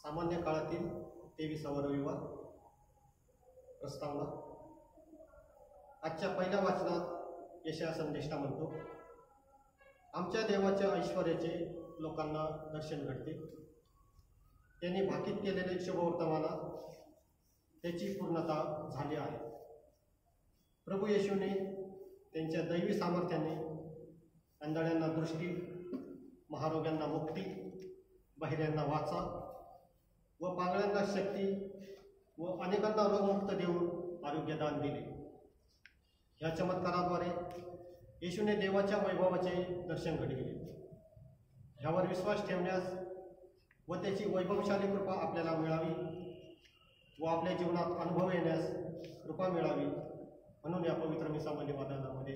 सामान्य काळातील 23वा रविवार प्रस्तावना. आजच्या पहिल्या वाचनात यशाया संदेष्टा म्हणतो, आमच्या देवाच्या ऐश्वर्याचे लोकांना दर्शन घडते. त्यांनी भाकीत केलेले शुभवर्तमानात त्याची पूर्णता झाली आहे. प्रभू येशूने त्यांच्या दैवी सामर्थ्याने अंधळ्यांना दृष्टी, महारोग्यांना मुक्ती, बहिऱ्यांना वाचा व पांगळ्यांना शक्ती व अनेकांना रोगमुक्त देऊन आरोग्यदान दिले. ह्या चमत्काराद्वारे येशूने देवाच्या वैभवाचे दर्शन घडविले. ह्यावर विश्वास ठेवण्यास व त्याची वैभवशाली कृपा आपल्याला मिळावी व आपल्या जीवनात अनुभव येण्यास कृपा मिळावी म्हणून या पवित्र मिसामली वादनामध्ये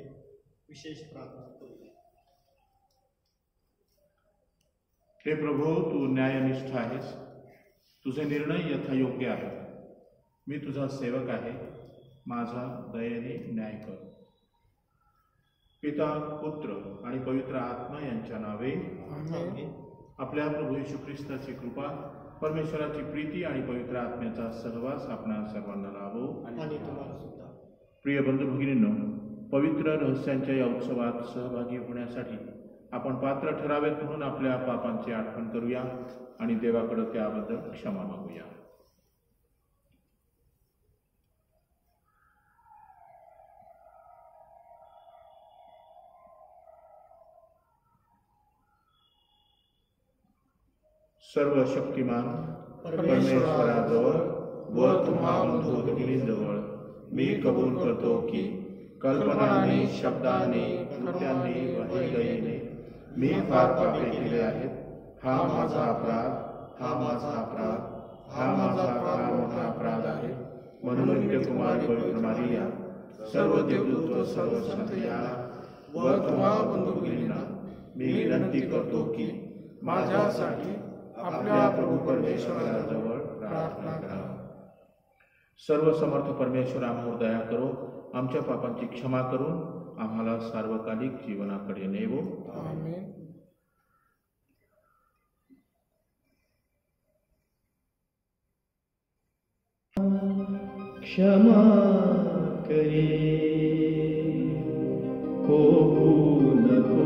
विशेष प्रार्थना करूया. हे प्रभू, तू न्यायनिष्ठ आहेस. तुझे निर्णय यथायोग्य आहेत. मी तुझा सेवक आहे. माझा दयेने न्याय कर. पिता, पुत्र आणि पवित्र आत्मा यांच्या नावे आमेन. आपल्या प्रभू येशू ख्रिस्ताची कृपा, परमेश्वराची प्रीती आणि पवित्र आत्म्याचा सहवास आपणा सर्वांना लाभो. आणि तुम्हाला सुद्धा. प्रिय बंधू भगिनींनो, पवित्र रहस्यांच्या या उत्सवात सहभागी होण्यासाठी आपण पात्र ठरावेत म्हणून आपल्या पापांची आठवण करूया आणि देवाकडे त्याबद्दल क्षमा मागूया. सर्व शक्तिमान परमेश्वराजवळ व तुम्हा बंधू भगिनींजवळ मी कबूल करतो की कल्पनाने, शब्दाने, कृत्याने व दयेने मी फार पापे केले आहेत. हा माझा अपराध, हा माझा अपराध, हा माझा फार मोठा अपराध आहे. म्हणून नित्यकुमारी पवित्र मारिया, सर्व देवदूत, सर्व संत याला व तुम्हा बंधू भगिनींना मी विनंती करतो की माझ्यासाठी आपल्या प्रभू परमेश्वराजवळ प्रार्थना करा. सर्व समर्थ परमेश्वर आम्हावर दया करो, आमच्या पापांची क्षमा करून आम्हाला सार्वकालिक जीवनाकडे नेवो. आमेन. क्षमा करे होऊ नको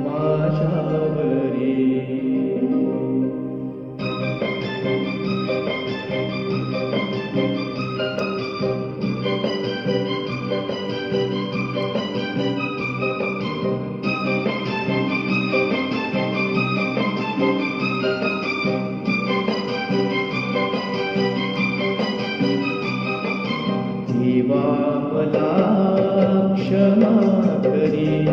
माझ्यावरी. देवा मला क्षमा करी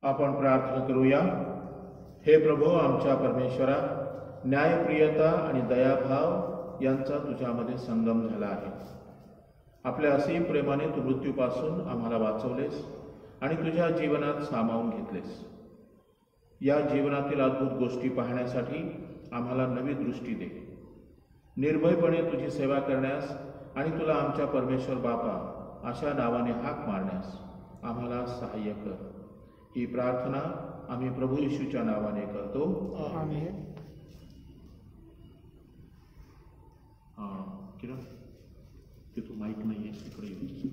आपण प्रार्थना करूया. हे प्रभू, आमच्या परमेश्वरा, न्यायप्रियता आणि दयाभाव यांचा तुझ्यामध्ये संगम झाला आहे. आपल्या असीम प्रेमाने तू मृत्यूपासून आम्हाला वाचवलेस आणि तुझ्या जीवनात सामावून घेतलेस. या जीवनातील अद्भुत गोष्टी पाहण्यासाठी आम्हाला नवी दृष्टी दे. निर्भयपणे तुझी सेवा करण्यास आणि तुला आमच्या परमेश्वर बापा अशा नावाने हाक मारण्यास आम्हाला सहाय्य कर. ही प्रार्थना आम्ही प्रभू येशूच्या नावाने करतो. आमेन. किरण, तिथं माईक नाही आहे, तिकडे येऊ.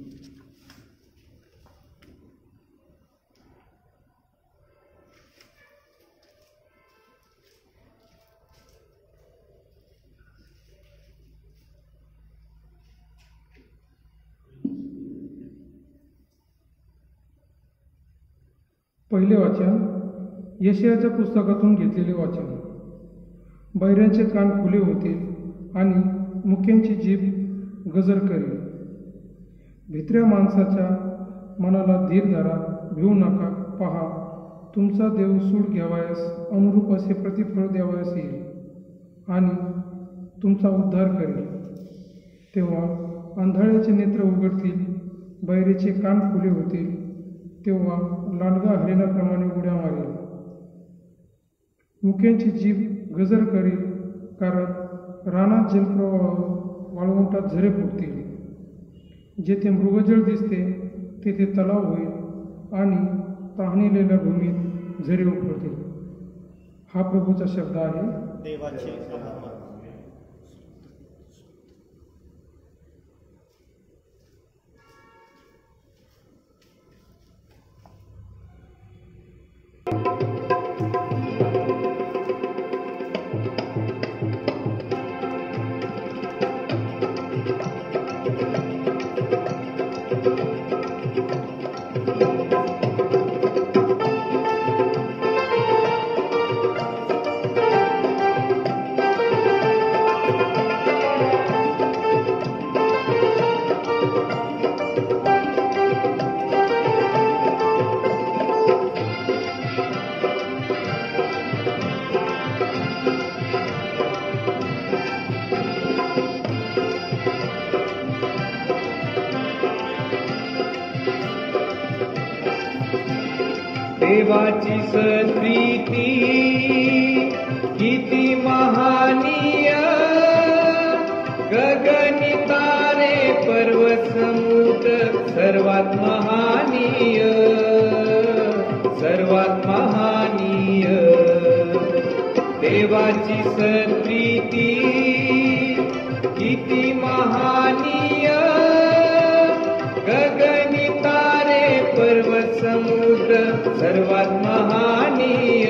पहिले वाचन यशायाच्या पुस्तकातून घेतलेले वाचन. बैऱ्यांचे कान खुले होतील आणि मुक्यांची जीभ गजर करेल. भित्र्या माणसाच्या मनाला धीर धरा, भिवू नका. पहा, तुमचा देव सूड घ्यावयास अनुरूप असे प्रतिफळ द्यावयास येईल आणि तुमचा उद्धार करेल. तेव्हा आंधळ्याचे नेत्र उघडतील, बैरेचे कान खुले होतील. तेव्हा लांडगा हरिणाप्रमाणे उड्या मारेल, मुक्यांची जीभ गजर करेल, कारण रानात जलप्रवाह, वाळवंटात झरे फुटतील. जेथे मृगजळ दिसते तेथे तलाव होईल आणि तहानलेल्या भूमीत झरे उफळतील. हा प्रभूचा शब्द आहे. देवाचे आभार. देवाची सत्प्रीती किती महानीय, गगनी तारे पर्वत समुद्र सर्वात महानीय, सर्वात महानीय. देवाची सत्प्रीती किती महानीय, गगनी तारे पर्वत समुद्र सर्वात महानीय,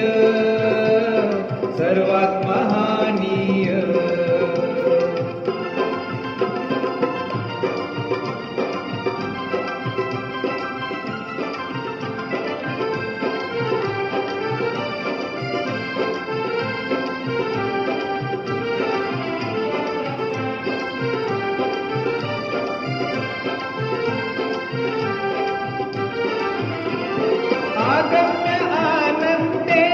सर्वात महानीय. आगम्य आनंदे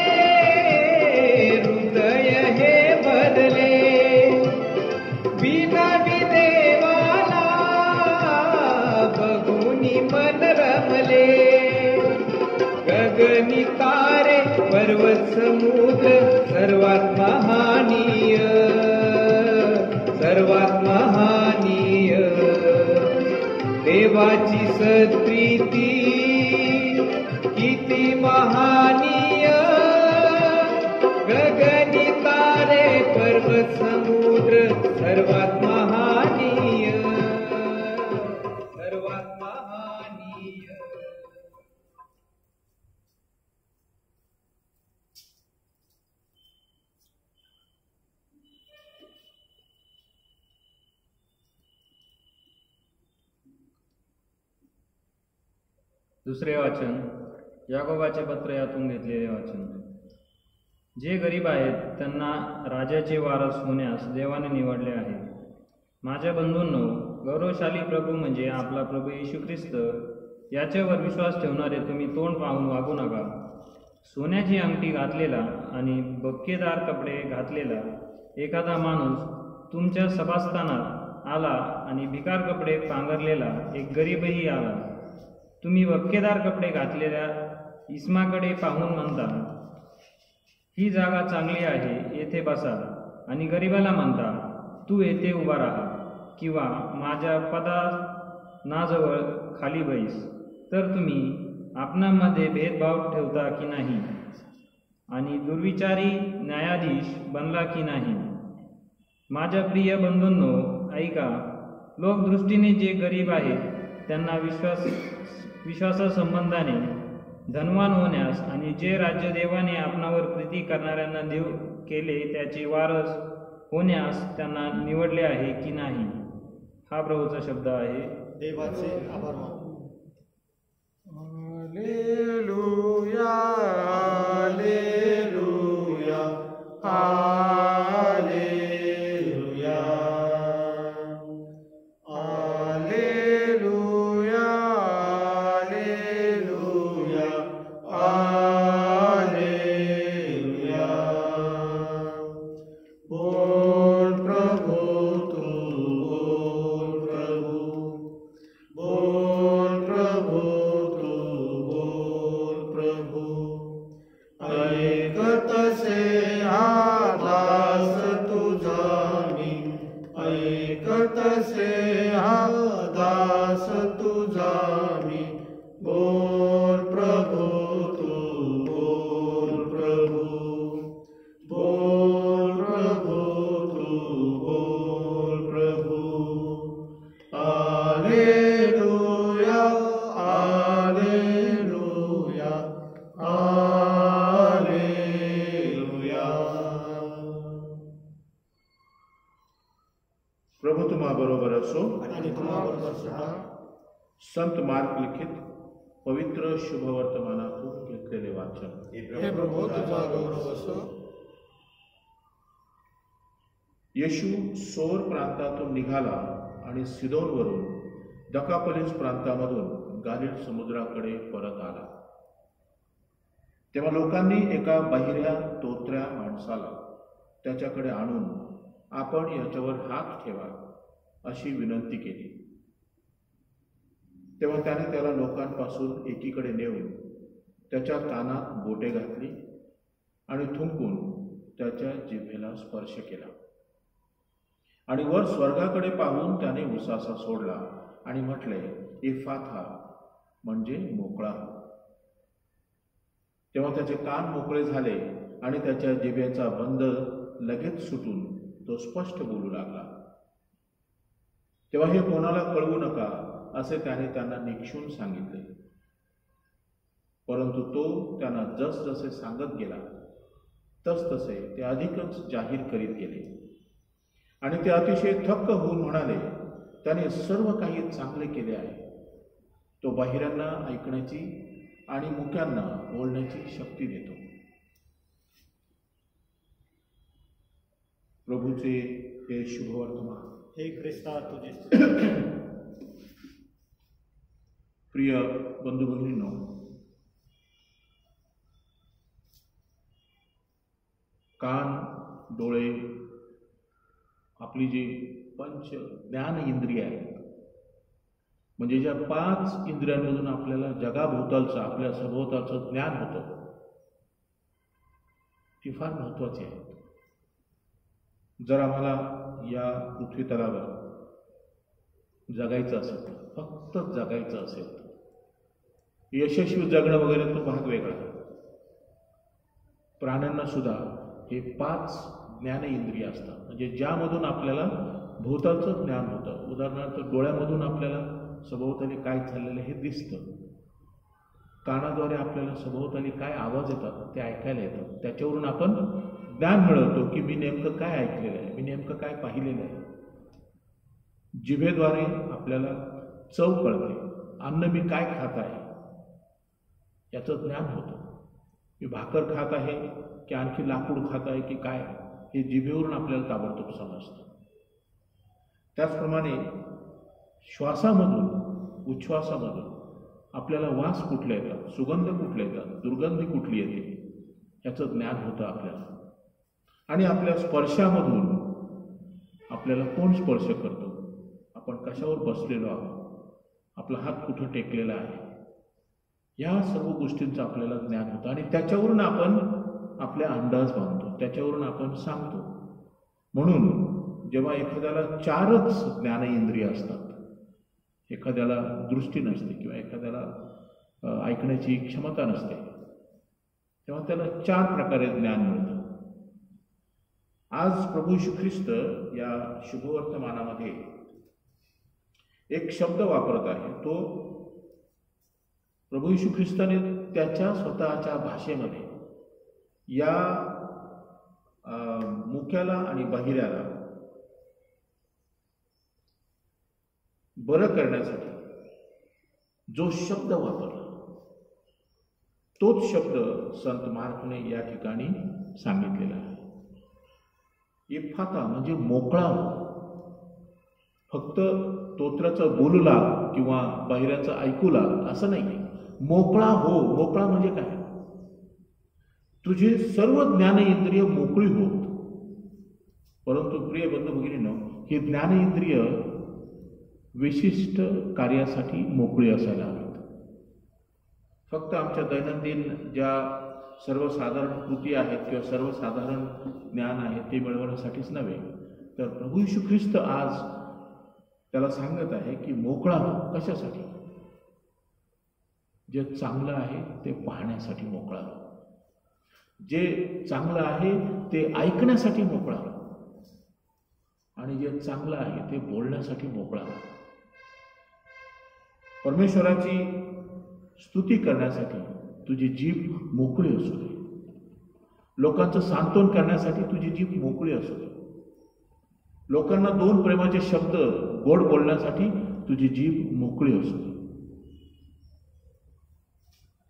हृदय हे भरले, विनवी देवाला बघुनी मन रमले. गगनी तारे पर्वत समुद्र सर्वात महानीय, सर्वात महानीय. देवाची सत्प्रीती किती महानीय, गगनी तारे पर्वत समुद्र सर्वात महानीय, सर्वात महानीय. दुसरे वाचन याकोबाचे पत्र यातून घेतलेले वाचन. जे गरीब आहेत त्यांना राजाचे वारस होण्यास देवाने निवडले आहे. माझ्या बंधूंनो, गौरवशाली प्रभू म्हणजे आपला प्रभू येशू ख्रिस्त याच्यावर विश्वास ठेवणारे तुम्ही तोंड पाहून वागू नका. सोन्याची अंगठी घातलेला आणि बक्केदार कपडे घातलेला एखादा माणूस तुमच्या सभास्थानात आला आणि भिकार कपडे पांघरलेला एक गरीबही आला. तुम्ही बक्केदार कपडे घातलेल्या इस्माकडे पाहून म्हणता, ही जागा चांगली आहे, येथे बसा, आणि गरीबाला म्हणता, तू येथे उभा राहा, किंवा माझ्या पदानाजवळ खाली बैस. तर तुम्ही आपणामध्ये भेदभाव ठेवता की नाही, आणि दुर्विचारी न्यायाधीश बनला की नाही. माझ्या प्रिय बंधूंनो, ऐका. लोकदृष्टीने जे गरीब आहेत त्यांना विश्वासासंबंधाने धनवान होण्यास, आणि जे राज्य देवाने आपणावर प्रीती करणाऱ्यांना देव केले त्याचे वारस होण्यास त्यांना निवडले आहे की नाही. हा प्रभूचा शब्द आहे. देवाचे आभार मानू. Hallelujah, hallelujah, hallelujah, hallelujah, hallelujah, hallelujah. बोल प्रभु तू, बोल प्रभु, बोल प्रभु तू, बोल प्रभु. ऐकतसे हा दास तुझा मी, ऐकतसे हा दास तुझा मी. बोल प्रभु तू, बोल प्रभु, बोल प्रभु तू, बोल प्रभु. Hallelujah, hallelujah, hallelujah. प्रभु तुम्हा बरोबर असो. आणि तुम्हाबरोबर सुद्धा. संत मार्क लिखित पवित्र शुभवर्तमानातून घेतलेले वाचन. हे प्रभू तुझा गौरव असो. येशू सोर प्रांतातून निघाला आणि सिदोनवरून दकापलिस प्रांतामधून गालिल समुद्राकडे परत आला. तेव्हा लोकांनी एका बहिऱ्या तोत्र्या माणसाला त्याच्याकडे आणून आपण याच्यावर हात ठेवा अशी विनंती केली. तेव्हा त्याने त्याला लोकांपासून एकीकडे नेऊन त्याच्या कानात बोटे घातली आणि थुंकून त्याच्या जिभेला स्पर्श केला. आणि वर स्वर्गाकडे पाहून त्याने उसासा सोडला आणि म्हटले, एफाथा, म्हणजे मोकळा. तेव्हा त्याचे कान मोकळे झाले आणि त्याच्या जिभेचा बंद लगेच सुटून तो स्पष्ट बोलू लागला. तेव्हा हे कोणाला कळवू नका असे त्याने त्यांना निक्षून सांगितले. परंतु तो त्यांना जसजसे सांगत गेला तसतसे ते अधिकच जाहीर करीत गेले. आणि ते अतिशय थक्क होऊन म्हणाले, त्याने सर्व काही चांगले केले आहे. तो बाहिरांना ऐकण्याची आणि मुक्यांना बोलण्याची शक्ती देतो. प्रभूचे हे शुभवर्तमान. हे ख्रिस्ता तुझे स्तुती. प्रिय बंधू भगिनींनो, कान, डोळे, आपली जी पंच ज्ञान इंद्रिय आहेत, म्हणजे ज्या 5 इंद्रियांमधून आपल्याला जगाभोवतालचं, आपल्या सभोवतालचं ज्ञान होतं, ती फार महत्वाची आहे. जर आम्हाला या पृथ्वी तलावर जगायचं असेल, फक्त जगायचं असेल, यशस्वी जगणं वगैरे तो भाग वेगळा. प्राण्यांना सुद्धा हे 5 ज्ञान इंद्रिय असतात, म्हणजे ज्यामधून आपल्याला भोवतालचं ज्ञान होतं. उदाहरणार्थ, डोळ्यामधून आपल्याला सभोवताली काय चाललेलं हे दिसतं. कानाद्वारे आपल्याला सभोवताली काय आवाज येतात ते ऐकायला येतं. त्याच्यावरून आपण ज्ञान मिळवतो की मी नेमकं काय ऐकलेलं आहे, मी नेमकं काय पाहिलेलं आहे. जिभेद्वारे आपल्याला चव कळते, अन्न मी काय खात आहे याचं ज्ञान होतं. मी भाकर खात आहे की आणखी लाकूड खात आहे की काय, हे जिभेवरून आपल्याला ताबडतोब समजतं. त्याचप्रमाणे श्वासामधून, उच्छ्वासामधून आपल्याला वास कुठले येतात, सुगंध कुठले येतात, दुर्गंधी कुठली येते याचं ज्ञान होतं आपल्याला. आणि आपल्या स्पर्शामधून आपल्याला कोण स्पर्श करतो, आपण कशावर बसलेलो आहोत, आपला हात कुठं टेकलेला आहे, या सर्व गोष्टींचं आपल्याला ज्ञान होतं. आणि त्याच्यावरून आपण आपल्या अंदाज बांधतो, त्याच्यावरून आपण सांगतो. म्हणून जेव्हा एखाद्याला 4च ज्ञानेंद्रिय असतात, एखाद्याला दृष्टी नसते किंवा एखाद्याला ऐकण्याची क्षमता नसते, तेव्हा त्याला 4 प्रकारे ज्ञान मिळतं. आज प्रभू येशू ख्रिस्त या शुभवर्तमानामध्ये एक शब्द वापरत आहे. तो प्रभू येशू ख्रिस्ताने त्याच्या स्वतःच्या भाषेमध्ये या मुक्याला आणि बहिऱ्याला बरं करण्यासाठी जो शब्द वापरला, तोच शब्द संत मार्कने या ठिकाणी सांगितलेला आहे. इफ्फाता म्हणजे मोकळा हो. फक्त तोत्राचं बोलू लाग किंवा बहिऱ्याचं ऐकू लाग असं नाही. मोकळा हो. मोकळा म्हणजे काय? तुझे सर्व ज्ञानेंद्रिय मोकळी होत. परंतु प्रिय बंधू भगिनींनो, ही ज्ञानेंद्रिय विशिष्ट कार्यासाठी मोकळी असायला हवीत. फक्त आमच्या दैनंदिन ज्या सर्वसाधारण कृती आहेत किंवा सर्वसाधारण ज्ञान आहे ते मिळवण्यासाठीच नव्हे, तर प्रभू येशू ख्रिस्त आज त्याला सांगत आहे की मोकळा हो. कशासाठी? जे चांगलं आहे ते पाहण्यासाठी मोकळा हो. जे चांगलं आहे ते ऐकण्यासाठी मोकळा हो. आणि जे चांगलं आहे ते बोलण्यासाठी मोकळा हो. परमेश्वराची स्तुती करण्यासाठी तुझी जीभ मोकळी असू दे. लोकांचं सांत्वन करण्यासाठी तुझी जीभ मोकळी असू दे. लोकांना 2 प्रेमाचे शब्द गोड बोलण्यासाठी तुझी जीभ मोकळी असू दे.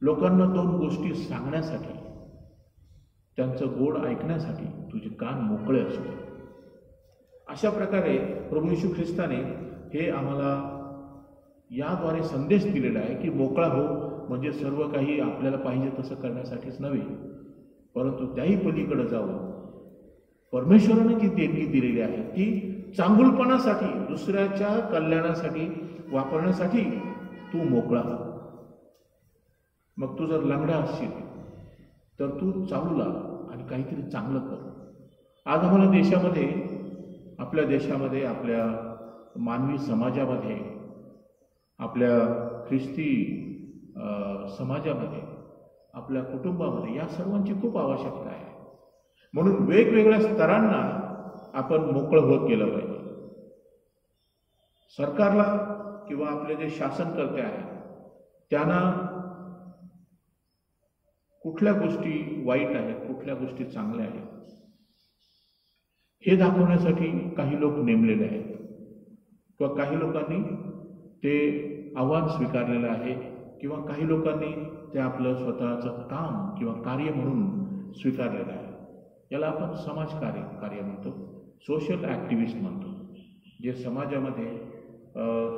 लोकांना 2 गोष्टी सांगण्यासाठी, त्यांचं गोड ऐकण्यासाठी तुझे कान मोकळे असू दे. अशा प्रकारे प्रभू येशू ख्रिस्ताने हे आम्हाला याद्वारे संदेश दिलेला आहे की मोकळा हो म्हणजे सर्व काही आपल्याला पाहिजे तसं करण्यासाठीच नव्हे, परंतु त्याही पलीकडे जाऊन परमेश्वराने जी देणगी दिलेली आहे ती चांगुलपणासाठी, दुसऱ्याच्या कल्याणासाठी वापरण्यासाठी तू मोकळा हो. मग तू जर लंगडा असशील तर तू चालू लाग आणि काहीतरी चांगलं कर. आज आम्हाला देशामध्ये, आपल्या देशामध्ये, आपल्या मानवी समाजामध्ये, आपल्या ख्रिस्ती समाजामध्ये, आपल्या कुटुंबामध्ये या सर्वांची खूप आवश्यकता आहे. म्हणून वेगवेगळ्या स्तरांना आपण मोकळं होत गेलं पाहिजे. सरकारला किंवा आपले जे शासनकर्ते आहेत त्यांना कुठल्या गोष्टी वाईट आहेत, कुठल्या गोष्टी चांगल्या आहेत हे दाखवण्यासाठी काही लोक नेमलेले आहेत किंवा काही लोकांनी ते आव्हान स्वीकारलेलं आहे किंवा काही लोकांनी ते आपलं स्वतःचं काम किंवा कार्य म्हणून स्वीकारलेलं आहे. याला आपण समाजकार्य म्हणतो, सोशल ॲक्टिव्हिस्ट म्हणतो. जे समाजामध्ये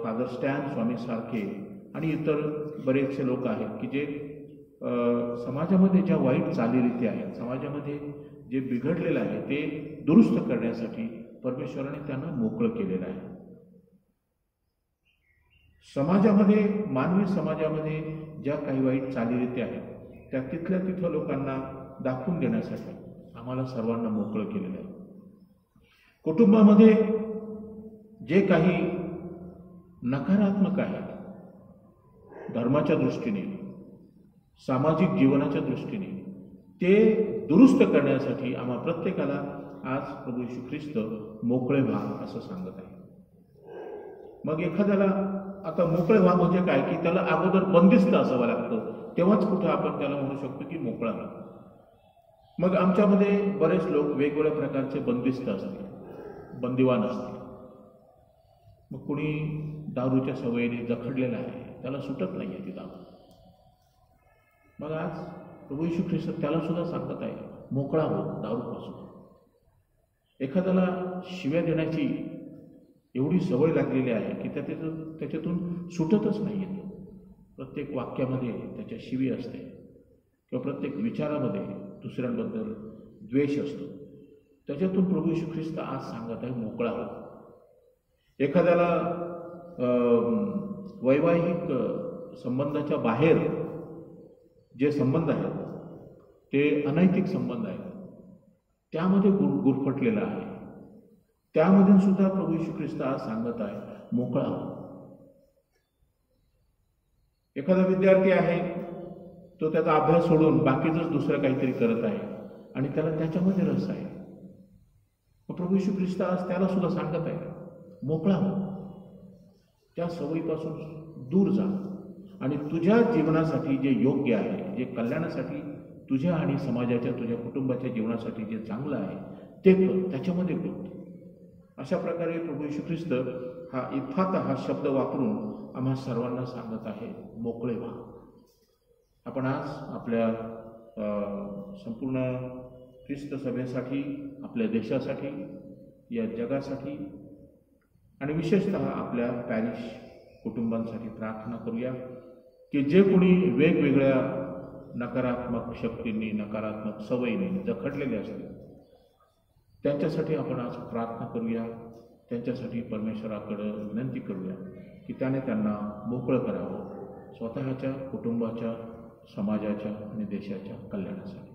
फादर स्टॅन स्वामीसारखे आणि इतर बरेचसे लोक आहेत की जे समाजामध्ये ज्या वाईट चालीरीती आहेत, समाजामध्ये जे बिघडलेलं आहे ते दुरुस्त करण्यासाठी परमेश्वराने त्यांना मोकळं केलेलं आहे. समाजामध्ये, मानवी समाजामध्ये ज्या काही वाईट चालीरीती आहेत त्या तिथल्या तिथं लोकांना दाखवून देण्यासाठी आम्हाला सर्वांना मोकळं केलेलं आहे. कुटुंबामध्ये जे काही नकारात्मक आहे धर्माच्या दृष्टीने, सामाजिक जीवनाच्या दृष्टीने, ते दुरुस्त करण्यासाठी आम्हा प्रत्येकाला आज प्रभू येशू ख्रिस्त मोकळे व्हा असं सांगत आहे. मग एखाद्याला आता मोकळे व्हा म्हणजे काय की त्याला अगोदर बंदिस्त असावं लागतं, तेव्हाच कुठं आपण त्याला म्हणू शकतो की मोकळा व्हा. मग आमच्यामध्ये बरेच लोक वेगवेगळ्या प्रकारचे बंदिस्त असतील, बंदिवान असतील. मग कुणी दारूच्या सवयीने जखडलेला आहे, त्याला सुटत नाही आहे ती दारू. मग आज प्रभू येशू ख्रिस्त त्याला सुद्धा सांगत आहे मोकळा हो दारूपासून. एखाद्याला शिव्या देण्याची एवढी सवय लागलेली आहे की त्याच्यातून सुटतच नाही आहे. प्रत्येक वाक्यामध्ये त्याच्या शिवी असते किंवा प्रत्येक विचारामध्ये दुसऱ्यांबद्दल द्वेष असतो. त्याच्यातून प्रभू येशू ख्रिस्त आज सांगत आहे मोकळा हो. एखाद्याला वैवाहिक संबंधाच्या बाहेर जे संबंध आहेत ते अनैतिक संबंध आहेत, त्यामध्ये गुरफटलेला आहे, त्यामधून सुद्धा प्रभू येशू ख्रिस्त आज सांगत आहे मोकळा हो. एखादा विद्यार्थी आहे, तो त्याचा अभ्यास सोडून बाकीचंच दुसरं काहीतरी करत आहे आणि त्याला त्याच्यामध्ये रस आहे. प्रभू येशू ख्रिस्त आज त्याला सुद्धा सांगत आहे मोकळा हो, त्या सवयीपासून दूर जा आणि तुझ्या जीवनासाठी जे योग्य आहे, जे कल्याणासाठी तुझ्या आणि समाजाच्या, तुझ्या कुटुंबाच्या जीवनासाठी जे चांगलं आहे ते कर, त्याच्यामध्ये गुंत. अशा प्रकारे प्रभू येशू ख्रिस्त हा इफ्फाता हा शब्द वापरून आम्हा सर्वांना सांगत आहे मोकळे व्हा. आपण आज आपल्या संपूर्ण ख्रिस्त सभेसाठी, आपल्या देशासाठी, या जगासाठी आणि विशेषतः आपल्या पॅरिश कुटुंबांसाठी प्रार्थना करूया की जे कोणी वेगवेगळ्या नकारात्मक शक्तींनी, नकारात्मक सवयीने जखडलेले असतील त्यांच्यासाठी आपण आज प्रार्थना करूया. त्यांच्यासाठी परमेश्वराकडे विनंती करूया की त्याने त्यांना मोकळं करावं स्वतःच्या, कुटुंबाच्या, समाजाच्या आणि देशाच्या कल्याणासाठी.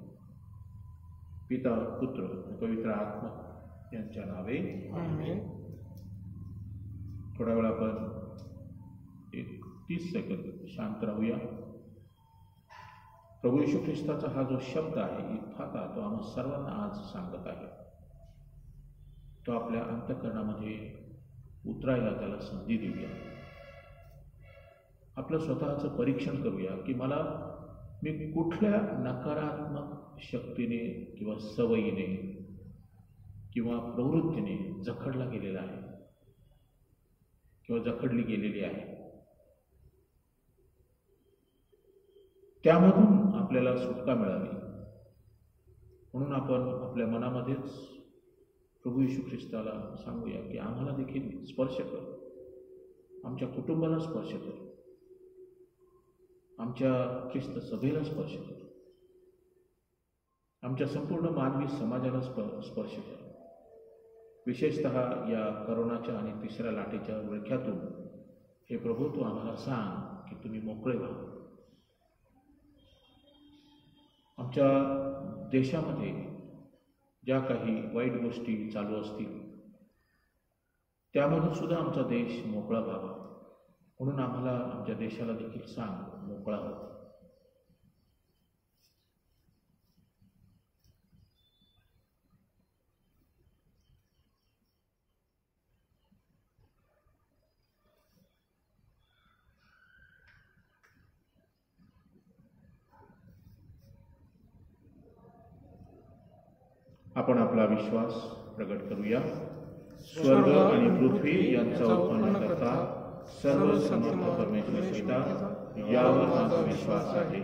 पिता, पुत्र, पवित्र आत्मा यांच्या नावे आमेन. थोडा वेळ आपण 30 सेकंद शांत राहूया. प्रभू येशू ख्रिस्ताचा हा जो शब्द आहे इफ्फाता, तो आम्हा सर्वांना आज सांगत आहे. तो आपल्या अंतःकरणामध्ये उतरायला त्याला संधी देऊया. आपलं स्वतःचं परीक्षण करूया की मी कुठल्या नकारात्मक शक्तीने किंवा सवयीने किंवा प्रवृत्तीने जखडला गेलेला आहे किंवा जखडली गेलेली आहे. त्यामधून आपल्याला सुटका मिळावी म्हणून आपण आपल्या मनामध्येच प्रभू येशू ख्रिस्ताला सांगूया की आम्हाला देखील स्पर्श कर, आमच्या कुटुंबाला स्पर्श कर, आमच्या ख्रिस्त सभेला स्पर्श कर, आमच्या संपूर्ण मानवी समाजाला स्पर्श कर. विशेषतः या करोनाच्या आणि तिसऱ्या लाटेच्या विळख्यातून हे प्रभू तू आम्हाला सांग की तुम्ही मोकळे व्हा. आमच्या देशामध्ये ज्या काही वाईट गोष्टी चालू असतील त्यामधून सुद्धा आमचा देश मोकळा व्हावा म्हणून आम्हाला आमच्या देशाला देखील सांग मोकळा व्हावा. आपण आपला विश्वास प्रगट करूया. स्वर्ग आणि पृथ्वी यांचा उत्पन्न करता सर्व समर्थ परमेश्वर पिता यावर माझा विश्वास आहे.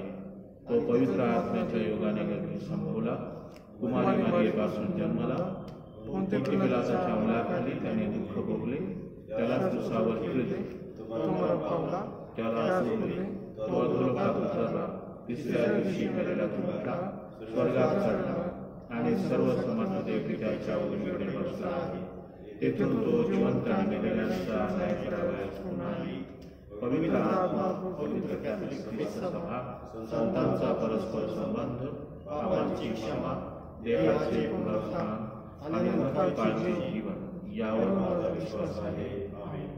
तो पवित्र आत्म्याच्या योगाने गर्भी संभवला, कुमारी मारियेपासून जन्मला, पोंतिय पिलाताच्या अंमलाखाली त्याने दुःख भोगले, त्याला क्रूसावर गिळले, त्याला सोडले, तो अधोलोकात उतरला, तिसऱ्या दिवशी मेलेल्यातून उठला, स्वर्गात चढला आणि सर्व समर्थ देव पित्याच्या उजवीकडे बसला आहे. तेथून तो जिवंत आणि मेलेल्यांचा न्याय करावयास पुन्हा येईल. पवित्र आत्मा, पवित्र कॅथलिक ख्रिस्त सभा, संतांचा परस्पर संबंध, पापांची क्षमा, देहाचे पुनरुत्थान आणि मरणकाळचे जीवन यावर माझा विश्वास आहे. आमेन.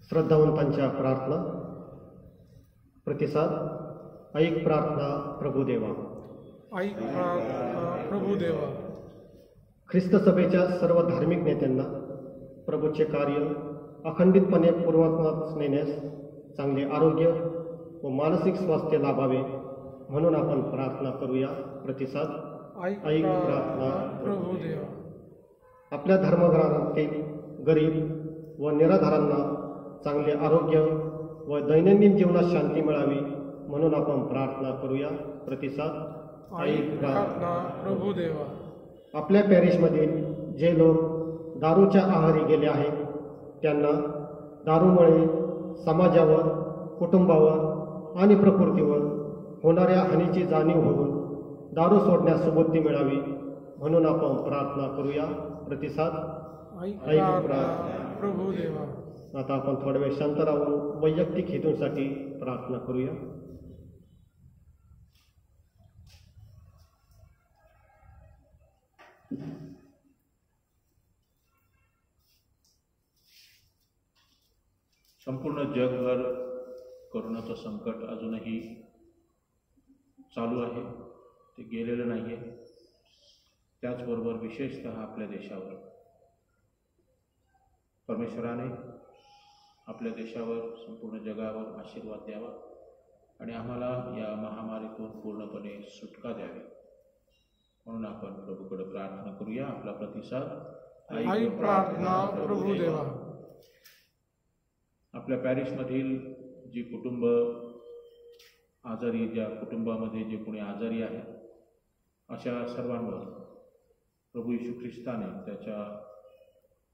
श्रद्धावंतांच्या प्रार्थना. प्रतिसाद. ऐक प्रार्थना प्रभुदेवा. ऐक प्रार्थना प्रभुदेवा. ख्रिस्त सभेच्या सर्व धार्मिक नेत्यांना प्रभूचे कार्य अखंडितपणे पूर्ववत नेण्यास चांगले आरोग्य व मानसिक स्वास्थ्य लाभावे म्हणून आपण प्रार्थना करूया. प्रतिसाद. ऐक प्रार्थना प्रभुदेवा. आपल्या धर्मघरातील गरीब व निराधारांना चांगले आरोग्य व दैनंदिन जीवनात शांती मिळावी म्हणून आपण प्रार्थना करूया. प्रतिसाद. ऐक प्रार्थना प्रभुदेवा. आपल्या पॅरिशमधील जे लोक दारूच्या आहारी गेले आहेत त्यांना दारूमुळे समाजावर, कुटुंबावर आणि प्रकृतीवर होणाऱ्या हानीची जाणीव होऊन दारू सोडण्यास सुबुद्धी मिळावी म्हणून आपण प्रार्थना करूया. प्रतिसाद. ऐक ऐक प्रार्थना प्रभुदेवा. आता आपण थोडा वेळ शांत राहून वैयक्तिक हेतूंसाठी प्रार्थना करूया. संपूर्ण जगभर कोरोनाचं संकट अजूनही चालू आहे, ते गेलेलं नाही आहे. त्याचबरोबर विशेषतः आपल्या देशावर परमेश्वराने आपल्या देशावर, संपूर्ण जगावर आशीर्वाद द्यावा आणि आम्हाला या महामारीतून पूर्णपणे सुटका द्यावी म्हणून आपण प्रभूकडे प्रार्थना करूया. आपला प्रतिसाद. ऐक प्रार्थना प्रभुदेवा. आपल्या पॅरिसमधील जी कुटुंब आजारी, ज्या कुटुंबामध्ये जे कोणी आजारी आहे अशा सर्वांवर प्रभू येशू ख्रिस्ताने त्याच्या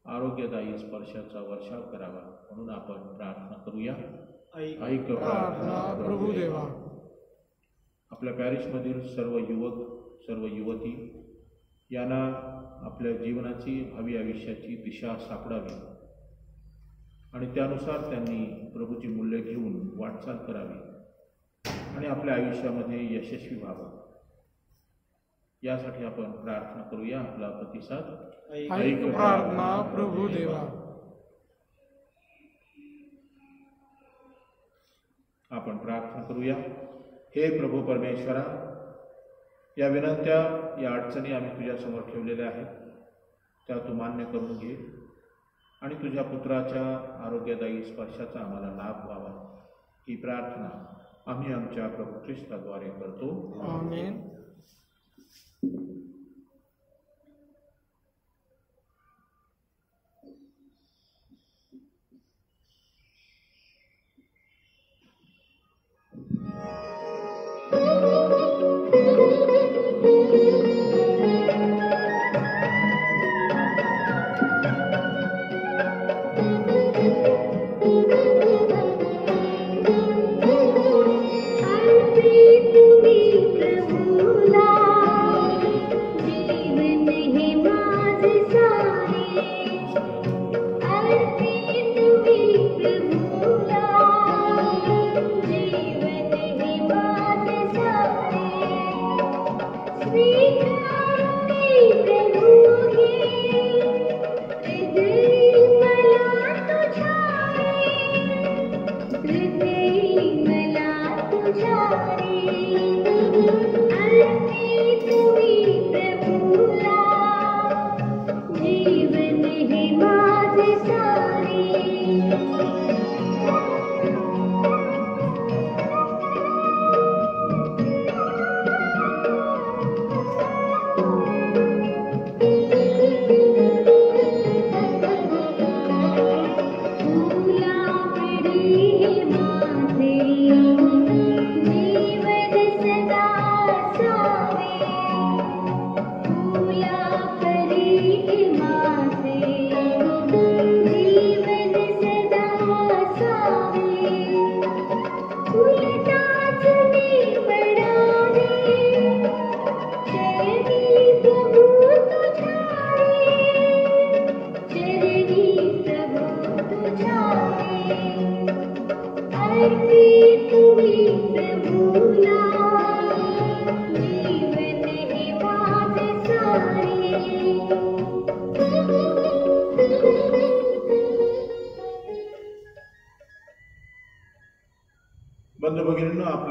आरोग्यदायी स्पर्शाचा वर्षाव करावा म्हणून आपण प्रार्थना करूया. ऐक प्रार्थना प्रभुदेवा. आपल्या पॅरिसमधील सर्व युवक, सर्व युवती यांना आपल्या जीवनाची, भावी आयुष्याची दिशा सापडावी आणि त्यानुसार त्यांनी प्रभूची मूल्य घेऊन वाटचाल करावी आणि आपल्या आयुष्यामध्ये यशस्वी व्हावं यासाठी आपण प्रार्थना करूया. आपला प्रतिसाद. ऐक प्रार्थना प्रभुदेवा. आपण प्रार्थना करूया. हे प्रभू परमेश्वरा, या विनंत्या, या अडचणी आम्ही तुझ्यासमोर ठेवलेल्या आहेत, त्या तू मान्य करून घे आणि तुझ्या पुत्राच्या आरोग्यदायी स्पर्शाचा आम्हाला लाभ व्हावा ही प्रार्थना आम्ही आमच्या प्रभू ख्रिस्ताद्वारे करतो. आमेन. प्रभुला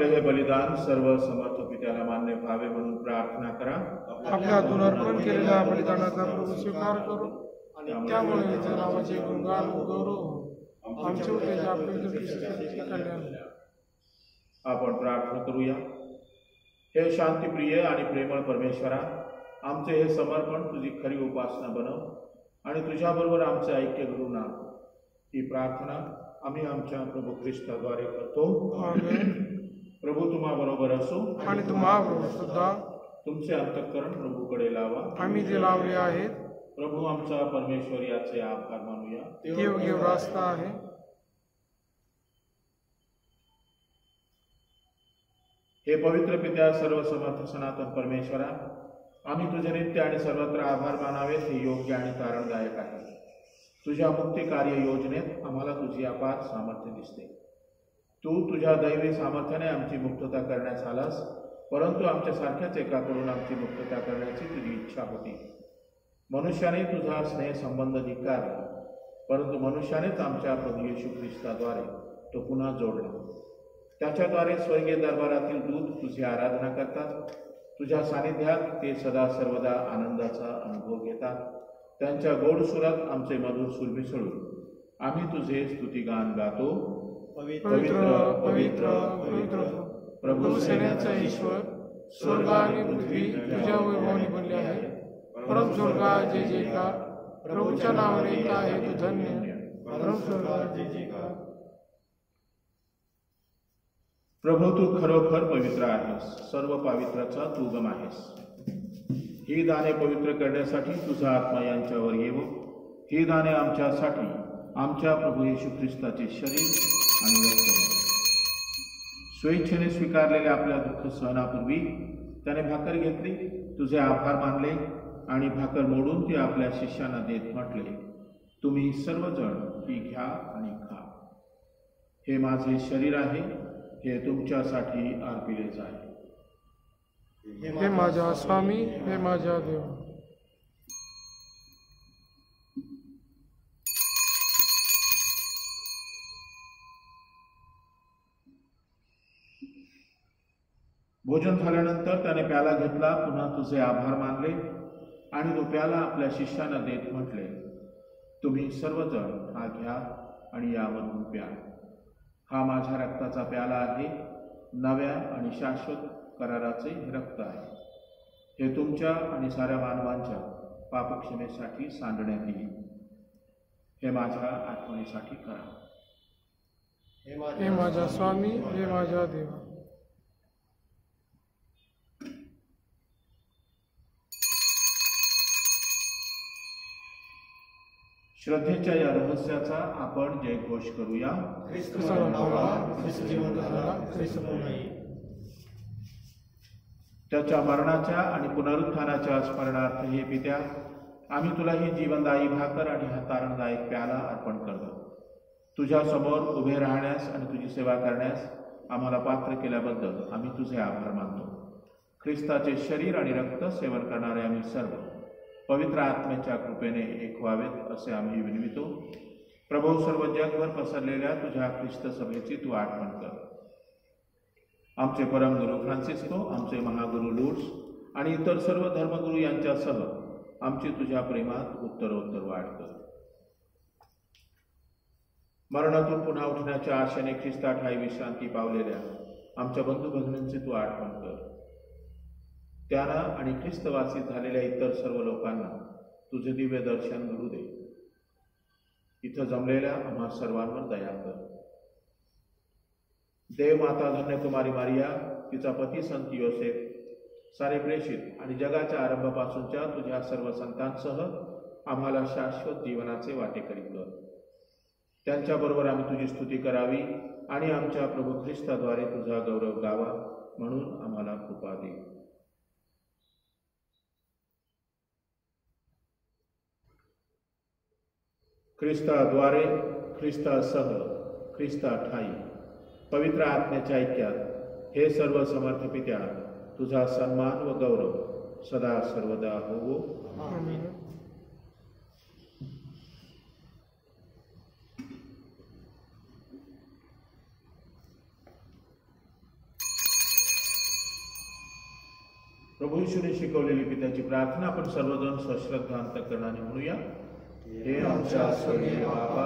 आपले हे बलिदान सर्व समर्थ पित्याला मान्य व्हावे म्हणून प्रार्थना करा. आपल्या हातून अर्पण केलेल्या बलिदानाचा प्रभू स्वीकार करू आणि त्यामुळे त्याच्या नावाचे गुणगान व गौरव हो. आमच्या त्याच्या आपल्या कल्याण. आपण प्रार्थना करूया. हे शांतीप्रिय आणि प्रेमळ परमेश्वरा, आमचे हे समर्पण तुझी खरी उपासना बनव आणि तुझ्याबरोबर आमचे ऐक्य घडवून आण. ही प्रार्थना आम्ही आमच्या प्रभू ख्रिस्ताद्वारे करतो. प्रभू तुम्हा बरोबर असो आणि तुम्हा सुद्धा. तुमचे अंतःकरण प्रभूकडे लावा. आम्ही जे लावले आहेत प्रभू आमचा परमेश्वर याचे आभार मानूया. ते योग्य रास्ता आहे. हे पवित्र पित्या, सर्व समर्थ सनातन परमेश्वरा, आम्ही तुझे नित्य आणि सर्वत्र आभार मानावेत हे योग्य आणि तारणदायक आहे. तुझ्या मुक्ती कार्य योजनेत आम्हाला तुझी अपार सामर्थ्य दिसते. तू तुझ्या दैवी सामर्थ्याने आमची मुक्तता करण्यास आलास, परंतु आमच्यासारख्याच एकाकडून आमची मुक्तता करण्याची तुझी इच्छा होती. मनुष्याने तुझा स्नेह संबंध धिक्कारला, परंतु मनुष्यानेच आमच्या प्रभू येशू ख्रिस्ताद्वारे तो पुन्हा जोडला. त्याच्याद्वारे स्वर्गीय दरबारातील दूत तुझी आराधना करतात. तुझ्या सानिध्यात ते सदा सर्वदा आनंदाचा अनुभव घेतात. त्यांच्या गोड सुरात आमचे मधुर सूर मिसळून आम्ही तुझे स्तुतिगान गातो. पवित्र पवित्र पवित्र प्रभू सेनेचा ईश्वर, स्वर्ग आणि पृथ्वी तुझ्या वैभवाने बनले आहे. परम स्वर्गा जय जयकार, प्रभूच्या नावाने काय आहे तू धन्य. परम स्वर्गा जय जयकार. प्रभू तू खरोखर पवित्र आहेस, सर्व पवित्राचा तू उगम आहेस. ही दाने पवित्र करण्यासाठी तुझा आत्मा यांच्यावर येवो. ही दाने आमच्यासाठी आमच्या प्रभू येशू ख्रिस्ताचे शरीर आणि रक्त. स्वेच्छेने स्वीकारलेल्या आपल्या दुःख सहनापूर्वी त्याने भाकर घेतली, तुझे आभार मानले आणि भाकर मोडून ते आपल्या शिष्यांना देत म्हटले, तुम्ही सर्वजण ही घ्या आणि खा. हे माझे शरीर आहे, हे तुमच्यासाठी अर्पिले जाईल. हे माझ्या स्वामी, हे माझ्या देव. भोजन झाल्यानंतर त्याने प्याला घेतला, पुन्हा तुझे आभार मानले आणि तो प्याला आपल्या शिष्यांना देत म्हटले, तुम्ही सर्वजण हा घ्या आणि यामधून प्या. हा माझ्या रक्ताचा प्याला आहे, नव्या आणि शाश्वत कराराचे रक्त आहे. हे तुमच्या आणि साऱ्या मानवांच्या पापक्षमेसाठी सांडण्यात येईल. हे माझ्या आठवणीसाठी करा. हे माझ्या स्वामी, हे माझ्या देव. श्रद्धेच्या या रहस्याचा आपण जयघोष करूया. त्याच्या मरणाच्या आणि पुनरुत्थानाच्या स्मरणार्थ हे पित्या, आम्ही तुला ही जीवनदायी भाकर आणि हा तारणदायक प्याला अर्पण करतो. तुझ्या समोर उभे राहण्यास आणि तुझी सेवा करण्यास आम्हाला पात्र केल्याबद्दल आम्ही तुझे आभार मानतो. ख्रिस्ताचे शरीर आणि रक्त सेवन करणारे आम्ही सर्व पवित्र आत्म्याच्या कृपेने एक व्हावेत असे आम्ही विनवितो. प्रभू, सर्व जगभर पसरलेल्या तुझ्या ख्रिस्त सभेची तू आठवण कर. आमचे परमगुरू फ्रान्सिस्को, आमचे महागुरू लूर्ड्स आणि इतर सर्व धर्मगुरू यांच्यासह आमची तुझ्या प्रेमात उत्तरोत्तर वाढ कर. मरणातून पुन्हा उठण्याच्या आशेने ख्रिस्ताठायी विश्रांती पावलेल्या आमच्या बंधू भगिनींची तू आठवण कर. त्यांना आणि ख्रिस्तवासी झालेल्या इतर सर्व लोकांना तुझे दिव्य दर्शन घडू दे. इथं जमलेल्या आम्हा सर्वांवर दया कर. देव माता धन्यकुमारी मारिया, तिचा पती संत योसेफ, सारे प्रेषित आणि जगाच्या आरंभापासूनच्या तुझ्या सर्व संतांसह आम्हाला शाश्वत जीवनाचे वाटेकरी कर. त्यांच्याबरोबर आम्ही तुझी स्तुती करावी आणि आमच्या प्रभू ख्रिस्ताद्वारे तुझा गौरव गावा म्हणून आम्हाला कृपा दे. ख्रिस्ताद्वारे, ख्रिस्तासह, ख्रिस्ताठायी पवित्र आत्म्याच्या ऐक्यात हे सर्व समर्थ पित्या, तुझा सन्मान व गौरव सदा सर्वदा होवो. आमीन. येशूने शिकवलेली पित्याची प्रार्थना आपण सर्वजण सश्रद्धा अंतःकरणाने म्हणूया. हे आमच्या स्वर्गीय बाबा,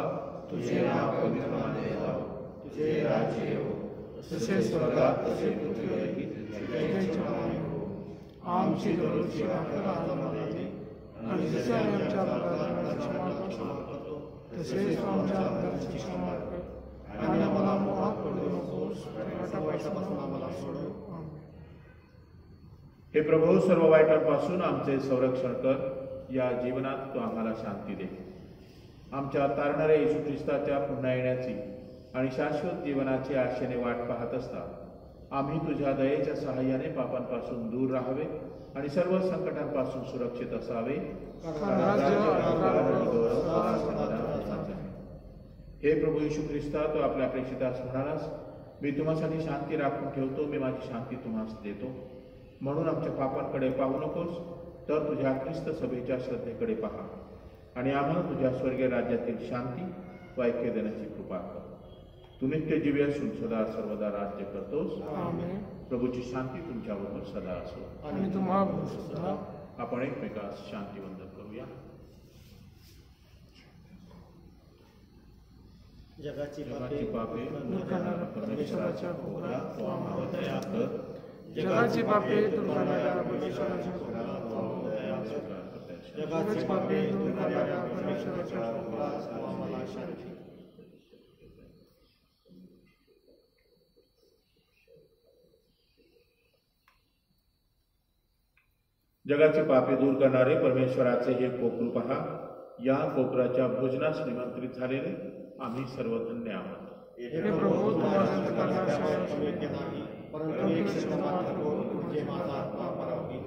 तुझे नाव पवित्र मानले जावो, तुझे राज्य येवो, जसे स्वर्गात तसे पृथ्वीवरही तुझे नामे हो. आमची दररोजची भाकर आज आम्हाला दे, आणि जसे आम्ही आमच्या अपराधांना क्षमा करतो तसेच आमच्या अपराधांची क्षमा कर, आणि आम्हाला मोहात पडू नकोस, वाईटापासून आम्हाला सोडव. हे प्रभू, सर्व वाईटांपासून आमचे संरक्षण कर. या जीवनात तू आम्हाला शांती दे. आमच्या तारणाऱ्या येशू ख्रिस्ताच्या पुन्हा येण्याची आणि शाश्वत जीवनाची आशेने वाट पाहत असता आम्ही तुझ्या दयेच्या सहाय्याने पापांपासून दूर राहावे आणि सर्व संकटांपासून सुरक्षित असावे. हे प्रभू येशू ख्रिस्ता, तू आपल्या प्रेषितास म्हणालास, मी तुम्हासाठी शांती राखून ठेवतो, मी माझी शांती तुम्हास देतो. म्हणून आमच्या पापांकडे पाहू नकोस, तर तुझ्या ख्रिस्त सभेच्या श्रद्धेकडे पहा आणि आम्हाला तुझ्या स्वर्गीय राज्यातील शांती व ऐक्य देण्याची कृपा कर. तू नित्य जीवी असून सदा सर्वदा राज्य करतोस. प्रभूची शांती तुमच्याबरोबर सदा असो आणि तुम्हाला सुद्धा. आपण एकमेकास शांतीवंदन करूया. जगाची पापे दूर करणाऱ्या परमेश्वराच्या भोगाला तो आम्हाला दया कर. जगाची पापे दूर करणाऱ्या परमेश्वराच्या जगाची पापे दूर करणाऱ्या परमेश्वराच्या भोगास तू आम्हाला शांती. जगाची पापे दूर करणारे परमेश्वराचे हे कोपरू पहा. या कोपराच्या भोजनास निमंत्रित झालेले आम्ही सर्व धन्य आहोत. हे प्रभू, तुम्हाला करण्यास योग्य नाही, परंतु एक शब्द मात्र बोल, म्हणजे माझा आत्मा परावली.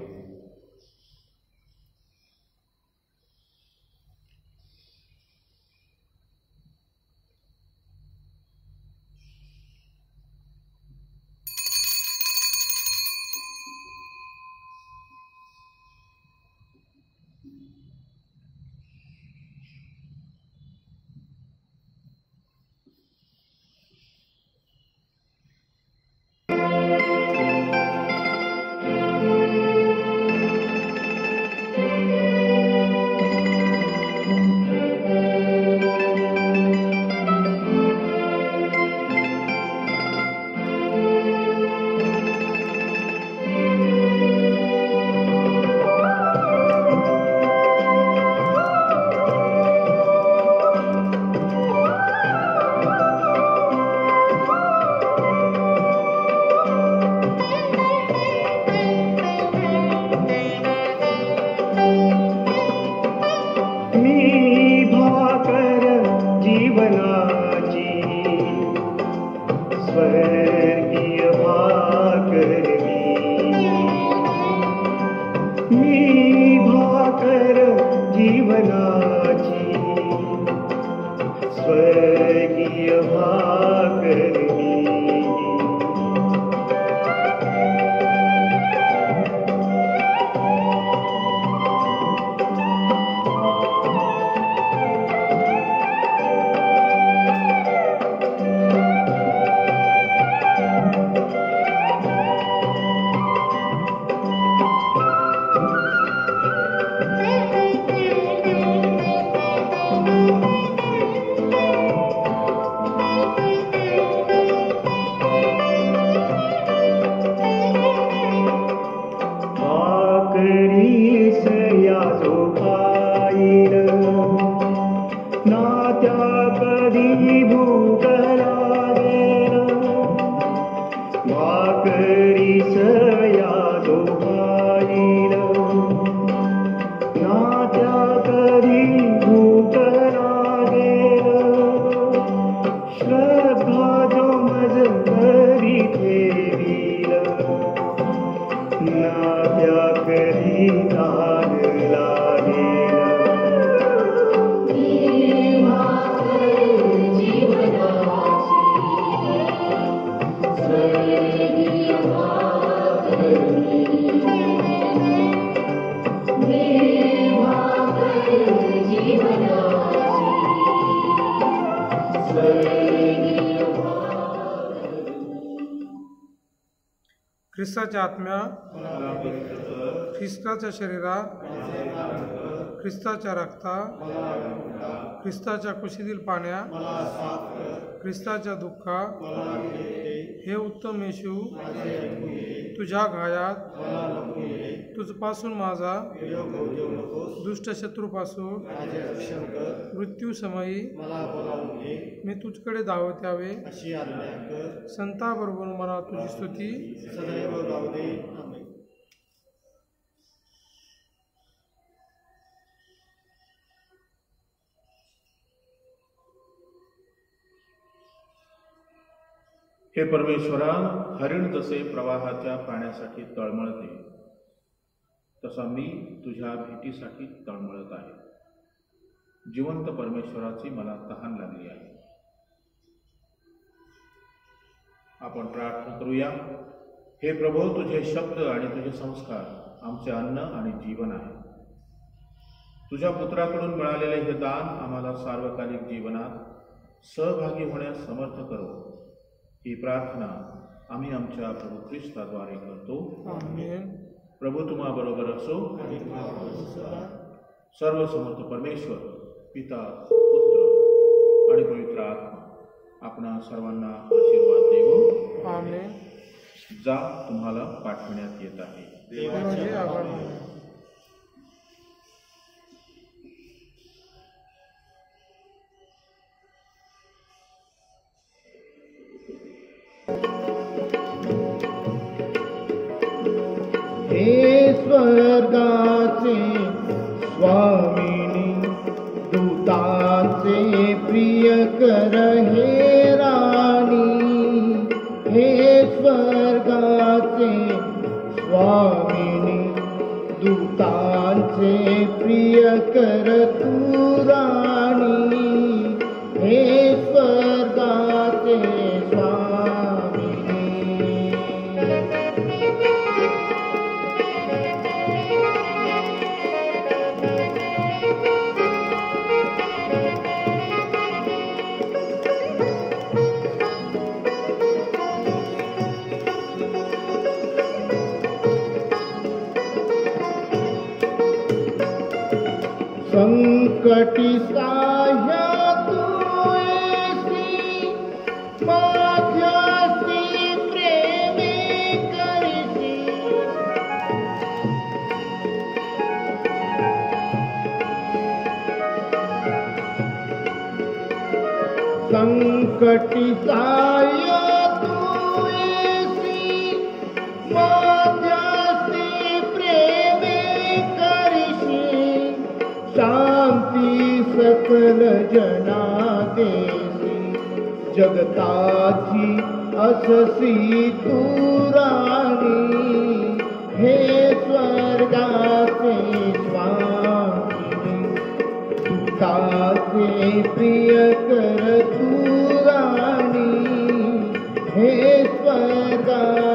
ख्रिस्ताच्या आत्म्या, ख्रिस्ताच्या शरीरा, ख्रिस्ताच्या रक्ता, ख्रिस्ताच्या कुशीतील पाण्या, ख्रिस्ताच्या दुःखा, हे उत्तम येशू, तुझ्या घायात तुझपासून माझा दुष्ट शत्रूपासून मृत्यूसमयी मी तुझकडे धावत यावे. संताबरोबर मला तुझी स्तुती सदैव गाऊ दे. आमेन. हे परमेश्वरा, हरिण जसे प्रवाहाच्या पाण्यासाठी तळमळते, तसा मी तुझ्या भेटीसाठी तळमळत आहे. जिवंत परमेश्वराची मला तहान लागली आहे. आपण प्रार्थना करूया. हे प्रभू, तुझे शब्द आणि तुझे संस्कार आमचे अन्न आणि जीवन आहे. तुझ्या पुत्राकडून मिळालेले हे दान आम्हाला सार्वकालिक जीवनात सहभागी होण्यास समर्थ करो. ही प्रार्थना आम्ही आमच्या प्रभू ख्रिस्ताद्वारे करतो. आमेन. प्रभू तुम्हा बरोबर असो. सर्व समर्थ परमेश्वर पिता, पुत्र आणि पवित्र आत्मा आपणा सर्वांना आशीर्वाद देवो. आमेन. जा, तुम्हाला पाठवण्यात येत आहे. देवाचे आभार मानू. हे स्वर्गाचे स्वामिनी, दूतांचे प्रियकर हे राणी. हे स्वर्गाचे स्वामिनी, दूतांचे प्रियकर तू राणी. हे स्वर्गाचे स्वामिनी. संकटी साह्य तू येसी, माझ्यासी प्रेमे करीसी. संकटी साह्य तू येसी, माझ्यासी प्रेमे करीसी. शांती सकल जना देसी, जगताची अससी तू राणी. हे स्वर्गाचे स्वामिनी, दूताचे प्रियकर तू राणी. हे स्वर्गा